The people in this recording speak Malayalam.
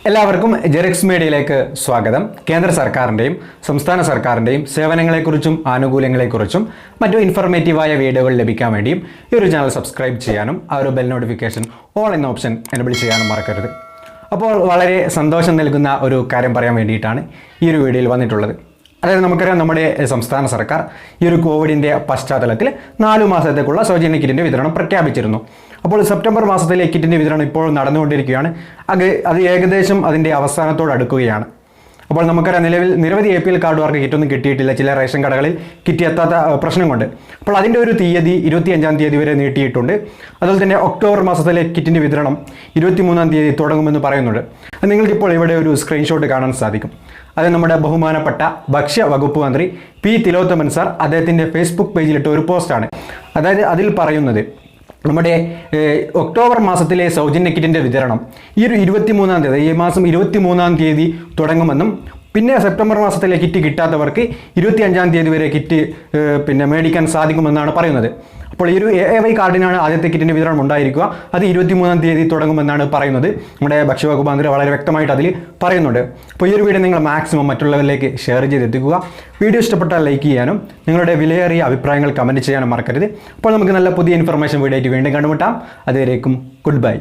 എല്ലാവർക്കും ജെറിക്സ് മീഡിയയിലേക്ക് സ്വാഗതം. കേന്ദ്ര സർക്കാരിൻ്റെയും സംസ്ഥാന സർക്കാരിൻ്റെയും സേവനങ്ങളെക്കുറിച്ചും ആനുകൂല്യങ്ങളെക്കുറിച്ചും മറ്റു ഇൻഫോർമേറ്റീവായ വീഡിയോകൾ ലഭിക്കാൻ വേണ്ടിയും ഈ ഒരു ചാനൽ സബ്സ്ക്രൈബ് ചെയ്യാനും ആ ഒരു ബെൽ നോട്ടിഫിക്കേഷൻ ഓൾ എന്ന ഓപ്ഷൻ എനേബിൾ ചെയ്യാനും മറക്കരുത്. അപ്പോൾ വളരെ സന്തോഷം നൽകുന്ന ഒരു കാര്യം പറയാൻ വേണ്ടിയിട്ടാണ് ഈ ഒരു വീഡിയോയിൽ വന്നിട്ടുള്ളത്. അതായത് നമുക്കറിയാം, നമ്മുടെ സംസ്ഥാന സർക്കാർ ഈ ഒരു കോവിഡിൻ്റെ പശ്ചാത്തലത്തിൽ 4 മാസത്തേക്കുള്ള സൗജന്യ കിറ്റിൻ്റെ വിതരണം പ്രഖ്യാപിച്ചിരുന്നു. അപ്പോൾ സെപ്റ്റംബർ മാസത്തിലെ കിറ്റിൻ്റെ വിതരണം ഇപ്പോൾ നടന്നുകൊണ്ടിരിക്കുകയാണ്. അത് ഏകദേശം അതിൻ്റെ അവസാനത്തോട് അടുക്കുകയാണ്. അപ്പോൾ നമുക്കറിയാം, നിരവധി APL കാർഡുകാർക്ക് കിറ്റൊന്നും കിട്ടിയിട്ടില്ല. ചില റേഷൻ കടകളിൽ കിറ്റ് എത്താത്ത പ്രശ്നം കൊണ്ട്. അപ്പോൾ അതിൻ്റെ ഒരു തീയതി 25-ാം തീയതി വരെ നീട്ടിയിട്ടുണ്ട്. അതുപോലെ തന്നെ ഒക്ടോബർ മാസത്തിലെ കിറ്റിൻ്റെ വിതരണം 23-ാം തീയതി തുടങ്ങുമെന്ന് പറയുന്നുണ്ട്. നിങ്ങൾക്കിപ്പോൾ ഇവിടെ ഒരു സ്ക്രീൻഷോട്ട് കാണാൻ സാധിക്കും. അത് നമ്മുടെ ബഹുമാനപ്പെട്ട ഭക്ഷ്യ വകുപ്പ് മന്ത്രി P. തിലോത്തമൻ സാർ അദ്ദേഹത്തിൻ്റെ ഫേസ്ബുക്ക് പേജിലിട്ട ഒരു പോസ്റ്റാണ്. അതായത് അതിൽ പറയുന്നത്, നമ്മുടെ ഒക്ടോബർ മാസത്തിലെ സൗജന്യ കിറ്റിൻ്റെ വിതരണം ഈ 23-ാം തീയതി, ഈ മാസം 23-ാം തീയതി തുടങ്ങുമെന്നും പിന്നെ സെപ്റ്റംബർ മാസത്തിലെ കിറ്റ് കിട്ടാത്തവർക്ക് 25-ാം തീയതി വരെ കിറ്റ് മേടിക്കാൻ സാധിക്കുമെന്നാണ് പറയുന്നത്. അപ്പോൾ ഈ ഒരു AY കാർഡിനാണ് ആദ്യത്തെ കിറ്റിൻ്റെ വിതരണം ഉണ്ടായിരിക്കുക. അത് 23-ാം തീയതി തുടങ്ങുമെന്നാണ് പറയുന്നത്. നമ്മുടെ ഭക്ഷ്യവകുപ്പ് മന്ത്രി വളരെ വ്യക്തമായിട്ട് അതിൽ പറയുന്നുണ്ട്. അപ്പോൾ ഈ ഒരു വീഡിയോ നിങ്ങൾ മാക്സിമം മറ്റുള്ളവരിലേക്ക് ഷെയർ ചെയ്തെത്തിക്കുക. വീഡിയോ ഇഷ്ടപ്പെട്ടാൽ ലൈക്ക് ചെയ്യാനും നിങ്ങളുടെ വിലയേറിയ അഭിപ്രായങ്ങൾ കമൻറ്റ് ചെയ്യാനും മറക്കരുത്. അപ്പോൾ നമുക്ക് നല്ല പുതിയ ഇൻഫർമേഷൻ വീഡിയോ ആയിട്ട് വീണ്ടും കണ്ടുമുട്ടാം. അതുവരേക്കും ഗുഡ് ബൈ.